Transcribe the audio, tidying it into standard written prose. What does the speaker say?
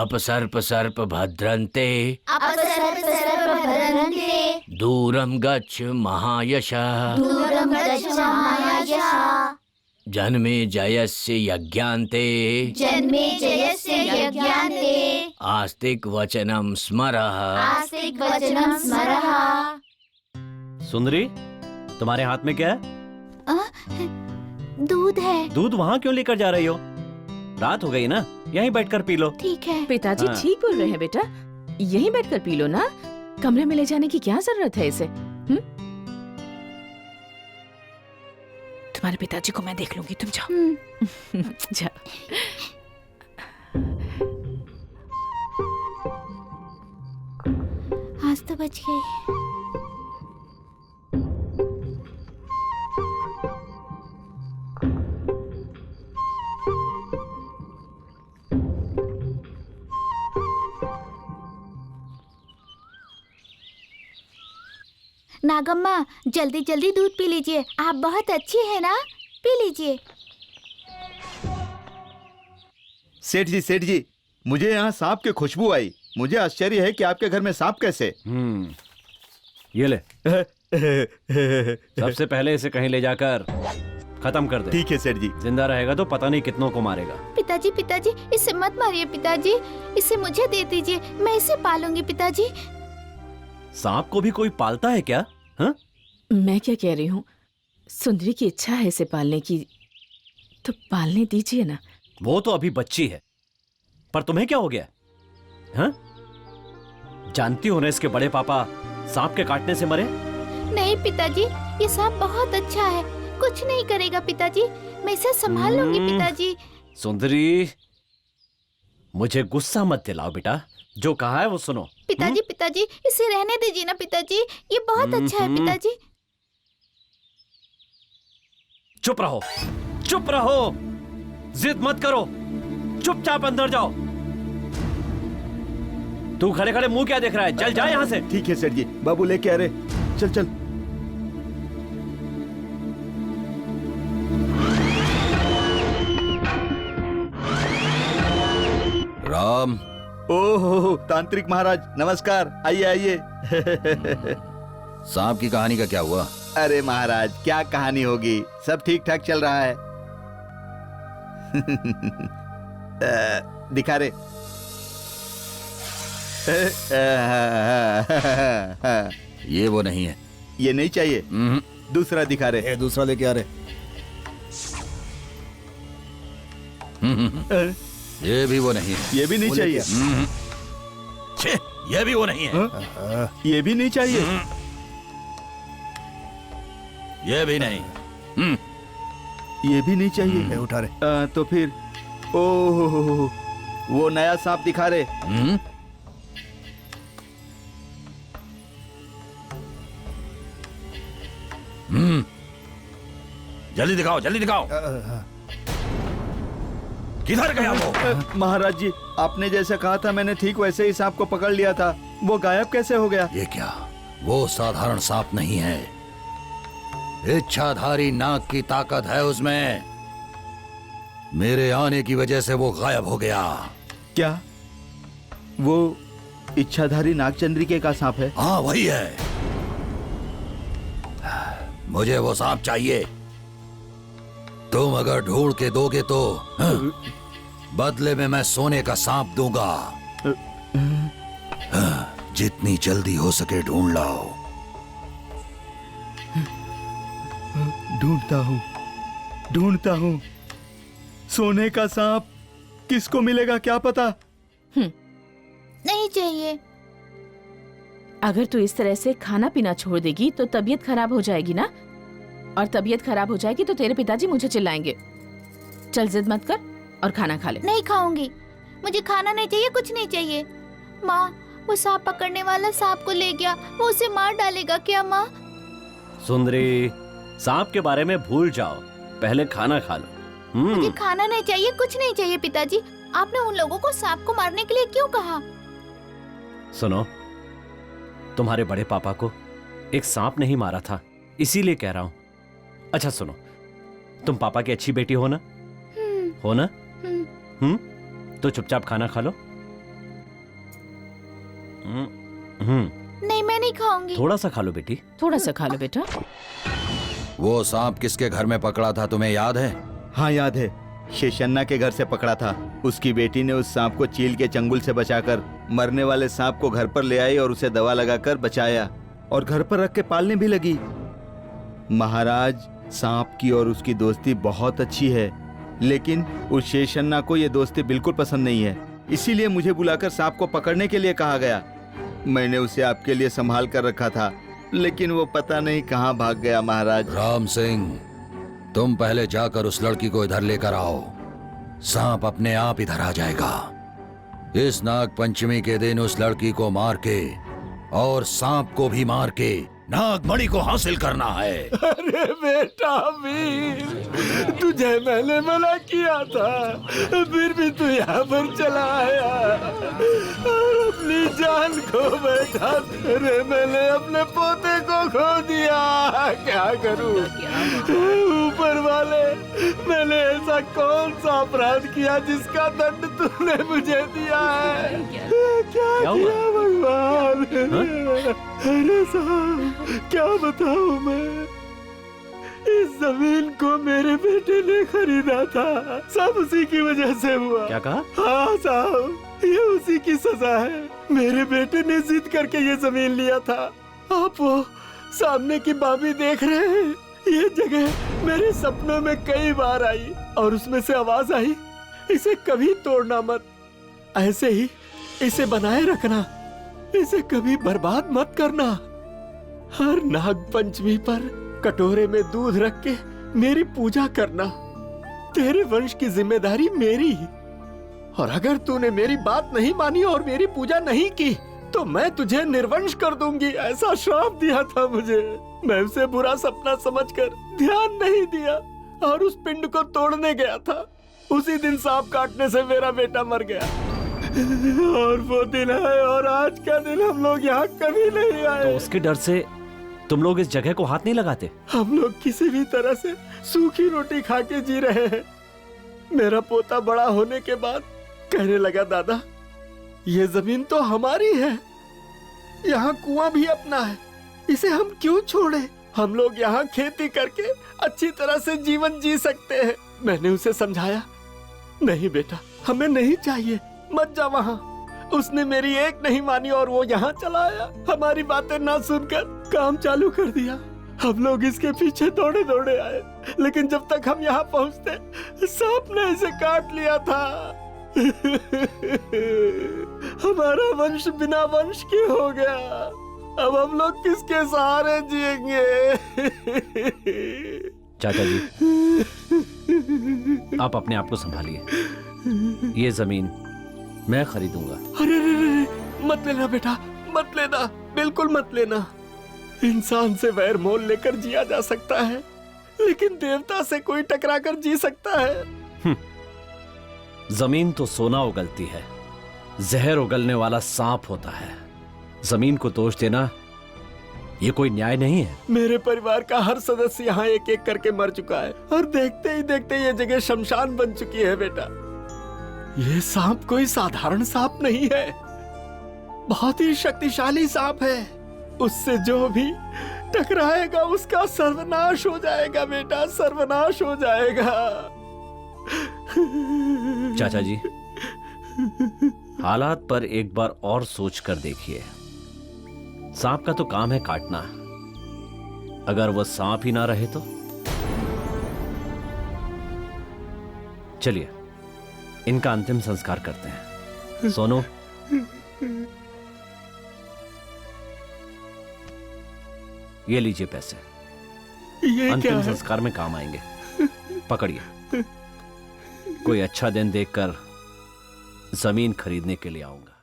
अपसर्प सर्प भद्रन्ते अपसर्प सर्प भद्रन्ते दूरं गच्छ महायशः दूरं गच्छ महायशः जन्मे जयस्य यज्ञान्ते जन्मे जयस्य यज्ञान्ते आस्तिक वचनं स्मरः आस्तिक वचनं स्मरः। सुंदरी, तुम्हारे हाथ में क्या है? दूध है। दूध वहाँ क्यों लेकर जा रही हो? रात हो गई ना, यहीं बैठकर पी लो। ठीक है। पिताजी हाँ। ठीक बोल रहे हैं बेटा, यहीं बैठकर पी लो ना, कमरे में ले जाने की क्या जरूरत है इसे? तुम्हारे पिताजी को मैं देख लूंगी, तुम जाओ। जाओ। आज तो बच गई। नागम्मा, जल्दी जल्दी दूध पी लीजिए, आप बहुत अच्छी है ना, पी लीजिए। सेठ जी, मुझे यहाँ सांप की खुशबू आई। मुझे आश्चर्य है कि आपके घर में सांप कैसे? ये ले। सबसे पहले इसे कहीं ले जाकर खत्म कर दे। ठीक है सेठ जी। जिंदा रहेगा तो पता नहीं कितनों को मारेगा। पिताजी पिताजी, इसे मत मारिए पिताजी, इसे मुझे दे दीजिए, मैं इसे पालूंगी पिताजी। सांप को भी कोई पालता है क्या? हाँ? मैं क्या कह रही हूँ, सुंदरी की इच्छा है इसे पालने की, तो पालने दीजिए ना। वो तो अभी बच्ची है, पर तुम्हें क्या हो गया? हाँ? जानती हो ना इसके बड़े पापा सांप के काटने से मरे? नहीं पिताजी, ये सांप बहुत अच्छा है, कुछ नहीं करेगा पिताजी, मैं इसे संभाल लूंगी पिताजी। सुंदरी, मुझे गुस्सा मत दिलाओ बेटा, जो कहा है वो सुनो। पिताजी पिताजी, इसे रहने दीजिए ना पिताजी, ये बहुत अच्छा है पिताजी। चुप रहो, चुप रहो, जिद मत करो, चुपचाप अंदर जाओ। तू खड़े खड़े मुंह क्या देख रहा है? चल जा यहाँ से। ठीक है सेठ जी, बाबू लेके आ रहे। चल चल। राम। ओहो तांत्रिक महाराज, नमस्कार, आइए आइए। सांप की कहानी का क्या हुआ? अरे महाराज, क्या कहानी होगी, सब ठीक ठाक चल रहा है। दिखा रे। ये वो नहीं है। ये नहीं चाहिए, दूसरा दिखा रे। दूसरा लेके आ रहे। ये भी वो नहीं है। ये भी नहीं चाहिए। छे, ये भी वो नहीं है। ये भी नहीं चाहिए। ये भी नहीं। ये भी नहीं चाहिए। उठा रहे। तो फिर ओहो, वो नया सांप दिखा रहे। जल्दी दिखाओ, जल्दी दिखाओ। किधर गया वो? महाराज जी, आपने जैसा कहा था मैंने ठीक वैसे ही सांप को पकड़ लिया था, वो गायब कैसे हो गया? ये क्या, वो साधारण सांप नहीं है, इच्छाधारी नाग की ताकत है उसमें। मेरे आने की वजह से वो गायब हो गया। क्या वो इच्छाधारी नागचंद्रिके का सांप है? हाँ वही है। मुझे वो सांप चाहिए। तुम अगर ढूंढ के दोगे तो बदले में मैं सोने का सांप दूंगा। जितनी जल्दी हो सके ढूंढ लाओ। ढूंढता हूँ। सोने का सांप किसको मिलेगा क्या पता? नहीं चाहिए। अगर तू इस तरह से खाना पीना छोड़ देगी तो तबीयत खराब हो जाएगी ना, और तबीयत खराब हो जाएगी तो तेरे पिताजी मुझे चिल्लाएंगे। चल जिद मत कर और खाना खा ले। नहीं खाऊंगी, मुझे खाना नहीं चाहिए, कुछ नहीं चाहिए। माँ, वो सांप पकड़ने वाला सांप को ले गया, वो उसे मार डालेगा क्या माँ? सुंदरी, सांप के बारे में भूल जाओ, पहले खाना खा लो। मुझे खाना नहीं चाहिए, कुछ नहीं चाहिए पिताजी। आपने उन लोगों को सांप को मारने के लिए क्यों कहा? सुनो, तुम्हारे बड़े पापा को एक सांप नहीं मारा था, इसीलिए कह रहा हूं। अच्छा सुनो, तुम पापा की अच्छी बेटी हो ना? हो ना? तो चुपचाप खाना खा लो, नहीं, मैं नहीं खाऊंगी। थोड़ा सा खा लो बेटी। थोड़ा सा खा लो बेटा। वो सांप किसके घर में पकड़ा था, तुम्हें याद है? हाँ याद है, शेषन्ना के घर से पकड़ा था। उसकी बेटी ने उस सांप को चील के चंगुल से बचाकर मरने वाले सांप को घर पर ले आई और उसे दवा लगाकर बचाया और घर पर रख के पालने भी लगी। महाराज, सांप की और उसकी दोस्ती बहुत अच्छी है, लेकिन उस शेषन्ना को ये दोस्ती बिल्कुल पसंद नहीं है। इसीलिए मुझे बुलाकर सांप को पकड़ने के लिए कहा गया। मैंने उसे आपके लिए संभाल कर रखा था, लेकिन वो पता नहीं कहाँ भाग गया। महाराज राम सिंह, तुम पहले जाकर उस लड़की को इधर लेकर आओ। सांप अपने आप इधर आ जाएगा। इस नाग पंचमी के दिन उस लड़की को मार के और सांप को भी मार के नागमणि को हासिल करना है। अरे बेटा वीर, तुझे मैंने मना किया था, फिर भी तू यहाँ पर चला आया और अपनी जान खो बैठा। अरे मैंने अपने पोते को खो दिया, क्या करूं? ऊपर वाले, मैंने ऐसा कौन सा अपराध किया जिसका दंड तूने मुझे दिया है? क्या किया भगवान? अरे साहब, क्या बताऊं मैं? इस जमीन को मेरे बेटे ने खरीदा था, सब उसी की वजह से हुआ। क्या कहा? हाँ साहब, ये उसी की सजा है। मेरे बेटे ने जिद करके ये जमीन लिया था। आप वो सामने की बाबी देख रहे हैं? ये जगह मेरे सपनों में कई बार आई और उसमें से आवाज आई, इसे कभी तोड़ना मत, ऐसे ही इसे बनाए रखना, इसे कभी बर्बाद मत करना। हर नाग पंचमी पर कटोरे में दूध रख के मेरी पूजा करना, तेरे वंश की जिम्मेदारी मेरी। और अगर तूने मेरी बात नहीं मानी और मेरी पूजा नहीं की तो मैं तुझे निर्वंश कर दूंगी, ऐसा श्राप दिया था मुझे। मैं उसे बुरा सपना समझकर ध्यान नहीं दिया और उस पिंड को तोड़ने गया था। उसी दिन सांप काटने से मेरा बेटा मर गया और वो दिन है और आज का दिन हम लोग यहाँ कभी नहीं आए। तो उसके डर से तुम लोग इस जगह को हाथ नहीं लगाते? हम लोग किसी भी तरह से सूखी रोटी खा के जी रहे हैं। मेरा पोता बड़ा होने के बाद कहने लगा, दादा ये जमीन तो हमारी है, यहाँ कुआं भी अपना है, इसे हम क्यों छोड़े? हम लोग यहाँ खेती करके अच्छी तरह से जीवन जी सकते हैं। मैंने उसे समझाया, नहीं बेटा, हमें नहीं चाहिए, मत जा वहाँ। उसने मेरी एक नहीं मानी और वो यहाँ चला आया। हमारी बातें ना सुनकर काम चालू कर दिया। हम लोग इसके पीछे दौड़े दौड़े आए, लेकिन जब तक हम यहाँ पहुँचते सांप ने इसे काट लिया था। हमारा वंश बिना वंश के हो गया। अब हम लोग किसके सहारे जिएंगे? चाचा जी, आप अपने आप को संभालिए। ये जमीन मैं खरीदूंगा। अरे मत लेना बेटा, मत लेना, बिल्कुल मत लेना। इंसान से वैर मोल लेकर जिया जा सकता है, लेकिन देवता से कोई टकरा कर जी सकता है? जमीन तो सोना उगलती है, जहर उगलने वाला सांप होता है। जमीन को दोष देना ये कोई न्याय नहीं है। मेरे परिवार का हर सदस्य यहाँ एक एक करके मर चुका है और देखते ही देखते ये जगह शमशान बन चुकी है बेटा। ये सांप कोई साधारण सांप नहीं है, बहुत ही शक्तिशाली सांप है। उससे जो भी टकराएगा उसका सर्वनाश हो जाएगा बेटा, सर्वनाश हो जाएगा। चाचा जी, हालात पर एक बार और सोच कर देखिए। सांप का तो काम है काटना, अगर वो सांप ही ना रहे तो? चलिए इनका अंतिम संस्कार करते हैं। सोनू, ये लीजिए पैसे, ये क्या अंतिम है? संस्कार में काम आएंगे। पकड़िए, कोई अच्छा दिन देखकर जमीन खरीदने के लिए आऊंगा।